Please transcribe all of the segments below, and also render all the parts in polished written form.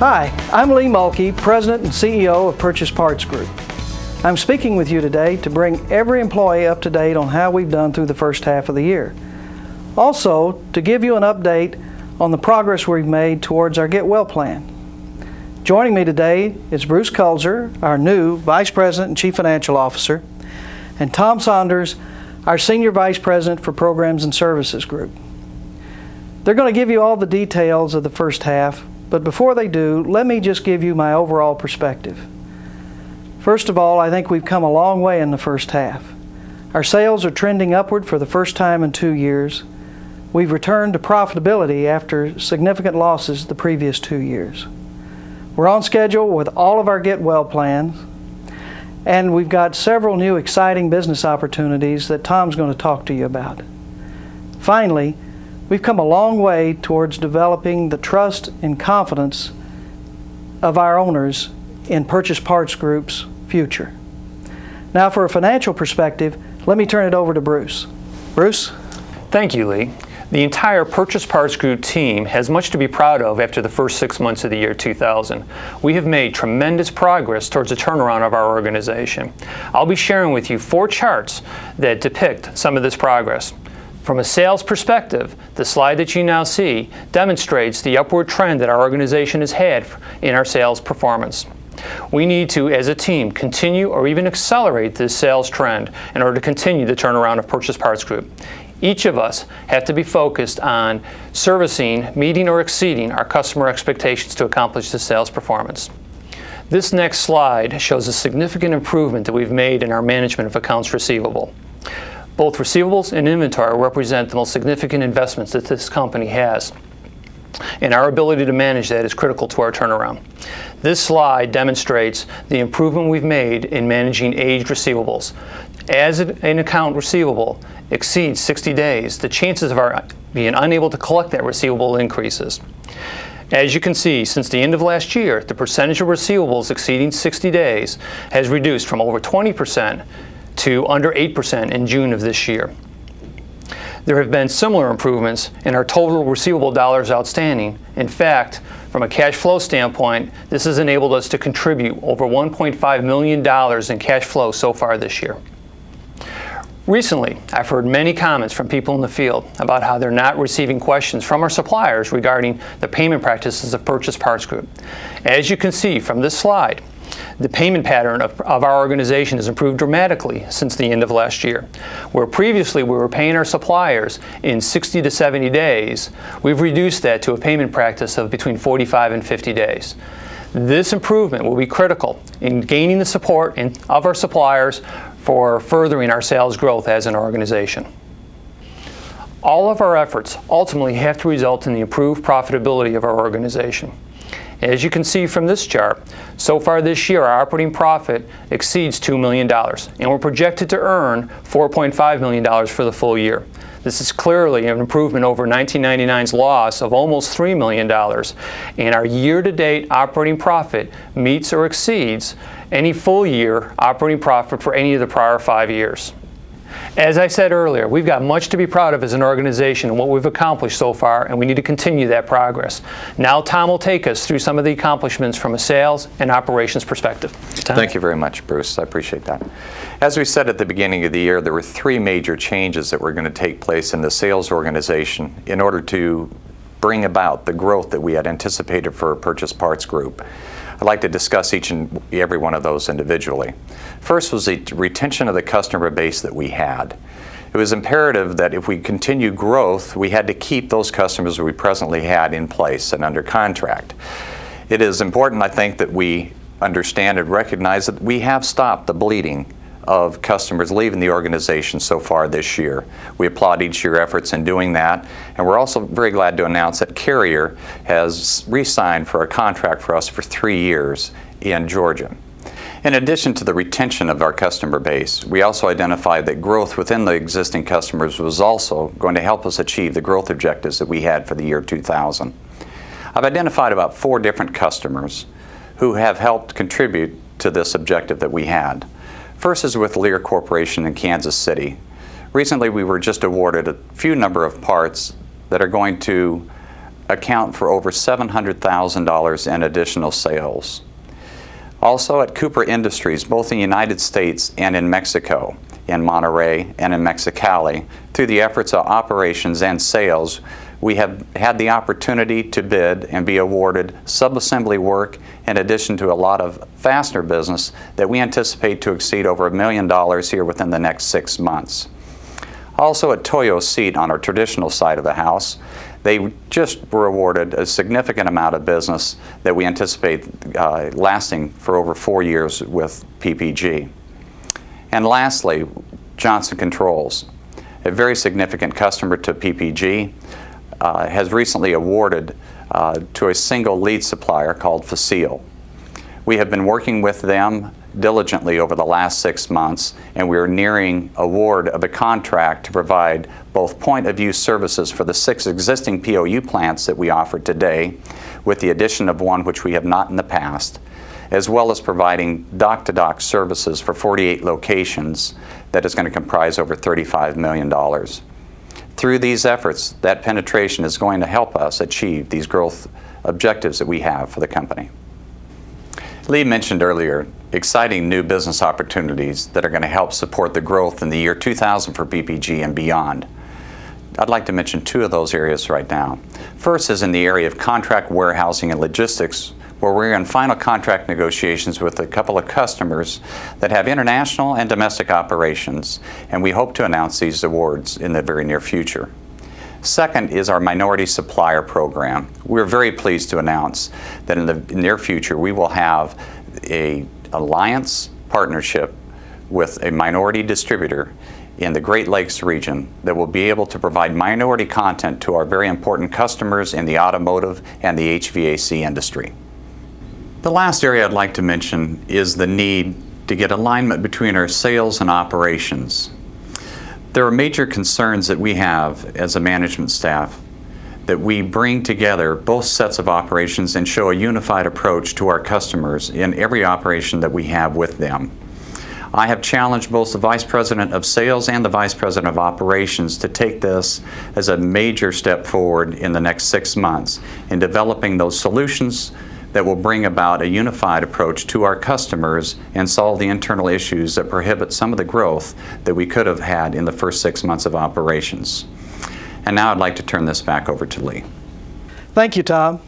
Hi, I'm Lee Mulkey, President and CEO of Purchase Parts Group. I'm speaking with you today to bring every employee up to date on how we've done through the first half of the year. Also, to give you an update on the progress we've made towards our Get Well plan. Joining me today is Bruce Kulzer, our new Vice President and Chief Financial Officer, and Tom Saunders, our Senior Vice President for Programs and Services Group. They're going to give you all the details of the first half, but before they do, let me just give you my overall perspective. First of all, I think we've come a long way in the first half. Our sales are trending upward for the first time in 2 years. We've returned to profitability after significant losses the previous 2 years. We're on schedule with all of our Get Well plans, and we've got several new exciting business opportunities that Tom's going to talk to you about. Finally, we've come a long way towards developing the trust and confidence of our owners in Purchase Parts Group's future. Now, for a financial perspective, let me turn it over to Bruce. Bruce? Thank you, Lee. The entire Purchase Parts Group team has much to be proud of after the first 6 months of the year 2000. We have made tremendous progress towards the turnaround of our organization. I'll be sharing with you 4 charts that depict some of this progress. From a sales perspective, the slide that you now see demonstrates the upward trend that our organization has had in our sales performance. We need to, as a team, continue or even accelerate this sales trend in order to continue the turnaround of Purchase Parts Group. Each of us have to be focused on servicing, meeting or exceeding our customer expectations to accomplish this sales performance. This next slide shows a significant improvement that we've made in our management of accounts receivable. Both receivables and inventory represent the most significant investments that this company has, and our ability to manage that is critical to our turnaround. This slide demonstrates the improvement we've made in managing aged receivables. As an account receivable exceeds 60 days, the chances of our being unable to collect that receivable increases. As you can see, since the end of last year, the percentage of receivables exceeding 60 days has reduced from over 20% to under 8% in June of this year. There have been similar improvements in our total receivable dollars outstanding. In fact, from a cash flow standpoint, this has enabled us to contribute over $1.5 million in cash flow so far this year. Recently, I've heard many comments from people in the field about how they're not receiving questions from our suppliers regarding the payment practices of Purchase Parts Group. As you can see from this slide, the payment pattern of our organization has improved dramatically since the end of last year. Where previously we were paying our suppliers in 60 to 70 days, we've reduced that to a payment practice of between 45 and 50 days. This improvement will be critical in gaining the support of our suppliers for furthering our sales growth as an organization. All of our efforts ultimately have to result in the improved profitability of our organization. As you can see from this chart, so far this year our operating profit exceeds $2 million, and we're projected to earn $4.5 million for the full year. This is clearly an improvement over 1999's loss of almost $3 million, and our year-to-date operating profit meets or exceeds any full-year operating profit for any of the prior 5 years. As I said earlier, we've got much to be proud of as an organization and what we've accomplished so far, and we need to continue that progress. Now Tom will take us through some of the accomplishments from a sales and operations perspective. Tom? Thank you very much, Bruce. I appreciate that. As we said at the beginning of the year, there were 3 major changes that were going to take place in the sales organization in order to bring about the growth that we had anticipated for Purchase Parts Group. I'd like to discuss each and every one of those individually. First was the retention of the customer base that we had. It was imperative that if we continue growth, we had to keep those customers we presently had in place and under contract. It is important, I think, that we understand and recognize that we have stopped the bleeding of customers leaving the organization so far this year. We applaud each of your efforts in doing that, and we're also very glad to announce that Carrier has re-signed for a contract for us for 3 years in Georgia. In addition to the retention of our customer base, we also identified that growth within the existing customers was also going to help us achieve the growth objectives that we had for the year 2000. I've identified about 4 different customers who have helped contribute to this objective that we had. First is with Lear Corporation in Kansas City. Recently we were just awarded a few number of parts that are going to account for over $700,000 in additional sales. Also at Cooper Industries, both in the United States and in Mexico, in Monterrey and in Mexicali, through the efforts of operations and sales, we have had the opportunity to bid and be awarded subassembly work in addition to a lot of fastener business that we anticipate to exceed over $1 million here within the next 6 months. Also at Toyo Seat on our traditional side of the house, they just were awarded a significant amount of business that we anticipate lasting for over 4 years with PPG. And lastly, Johnson Controls, a very significant customer to PPG, has recently awarded to a single lead supplier called Facile. We have been working with them diligently over the last 6 months, and we are nearing award of a contract to provide both point-of-use services for the 6 existing POU plants that we offer today, with the addition of one which we have not in the past, as well as providing dock-to-dock services for 48 locations that is going to comprise over $35 million. Through these efforts, that penetration is going to help us achieve these growth objectives that we have for the company. Lee mentioned earlier exciting new business opportunities that are going to help support the growth in the year 2000 for PPG and beyond. I'd like to mention 2 of those areas right now. First is in the area of contract warehousing and logistics, where we're in final contract negotiations with a couple of customers that have international and domestic operations, and we hope to announce these awards in the very near future. Second is our minority supplier program. We're very pleased to announce that in the near future we will have an alliance partnership with a minority distributor in the Great Lakes region that will be able to provide minority content to our very important customers in the automotive and the HVAC industry. The last area I'd like to mention is the need to get alignment between our sales and operations. There are major concerns that we have as a management staff that we bring together both sets of operations and show a unified approach to our customers in every operation that we have with them. I have challenged both the Vice President of Sales and the Vice President of Operations to take this as a major step forward in the next 6 months in developing those solutions that will bring about a unified approach to our customers and solve the internal issues that prohibit some of the growth that we could have had in the first 6 months of operations. And now I'd like to turn this back over to Lee. Thank you, Tom.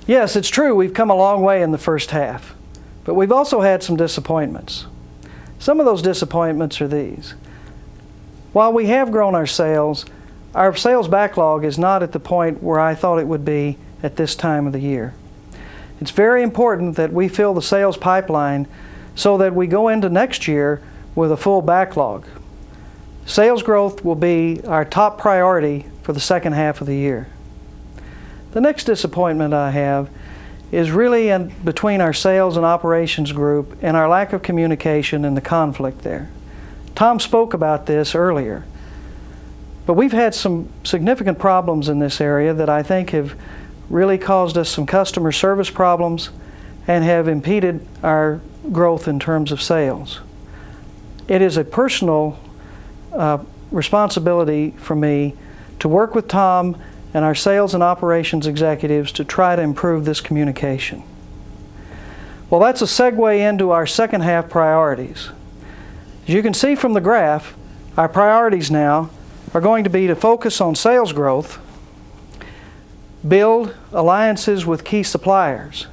Yes, it's true we've come a long way in the first half, but we've also had some disappointments. Some of those disappointments are these. While we have grown our sales backlog is not at the point where I thought it would be at this time of the year. It's very important that we fill the sales pipeline so that we go into next year with a full backlog. Sales growth will be our top priority for the second half of the year. The next disappointment I have is really between our sales and operations group and our lack of communication and the conflict there. Tom spoke about this earlier, but we've had some significant problems in this area that I think have really caused us some customer service problems and have impeded our growth in terms of sales. It is a personal responsibility for me to work with Tom and our sales and operations executives to try to improve this communication. Well, that's a segue into our second half priorities. As you can see from the graph, our priorities now are going to be to focus on sales growth, build alliances with key suppliers.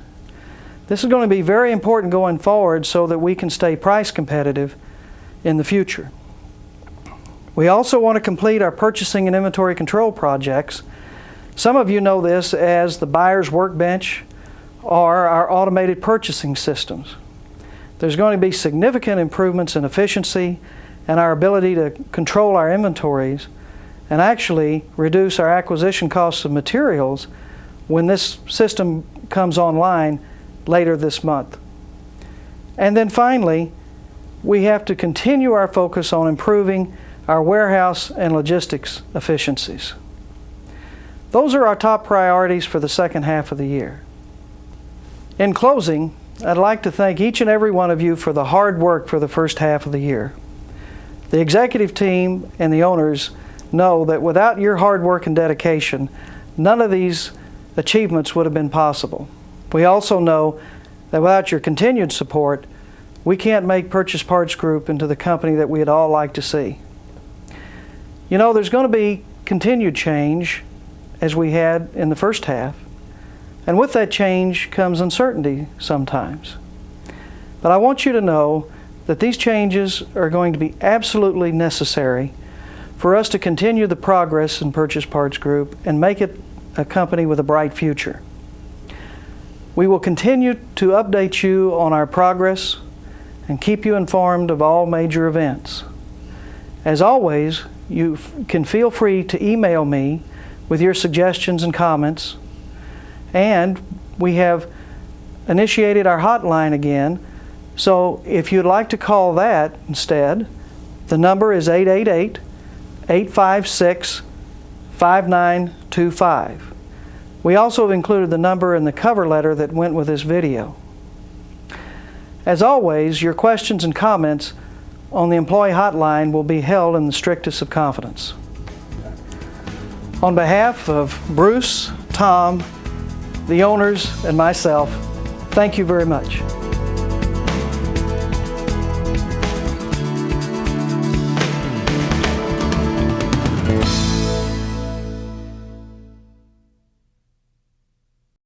This is going to be very important going forward so that we can stay price competitive in the future. We also want to complete our purchasing and inventory control projects. Some of you know this as the buyer's workbench or our automated purchasing systems. There's going to be significant improvements in efficiency and our ability to control our inventories and actually reduce our acquisition costs of materials when this system comes online later this month. And then finally, we have to continue our focus on improving our warehouse and logistics efficiencies. Those are our top priorities for the second half of the year. In closing, I'd like to thank each and every one of you for the hard work for the first half of the year. The executive team and the owners know that without your hard work and dedication, none of these achievements would have been possible. We also know that without your continued support, we can't make Purchase Parts Group into the company that we'd all like to see. You know, there's going to be continued change as we had in the first half, and with that change comes uncertainty sometimes. But I want you to know that these changes are going to be absolutely necessary for us to continue the progress in Purchase Parts Group and make it a company with a bright future. We will continue to update you on our progress and keep you informed of all major events. As always, you can feel free to email me with your suggestions and comments, and we have initiated our hotline again, so if you'd like to call that instead, the number is 888-856-5925. We also have included the number in the cover letter that went with this video. As always, your questions and comments on the employee hotline will be held in the strictest of confidence. On behalf of Bruce, Tom, the owners, and myself, thank you very much.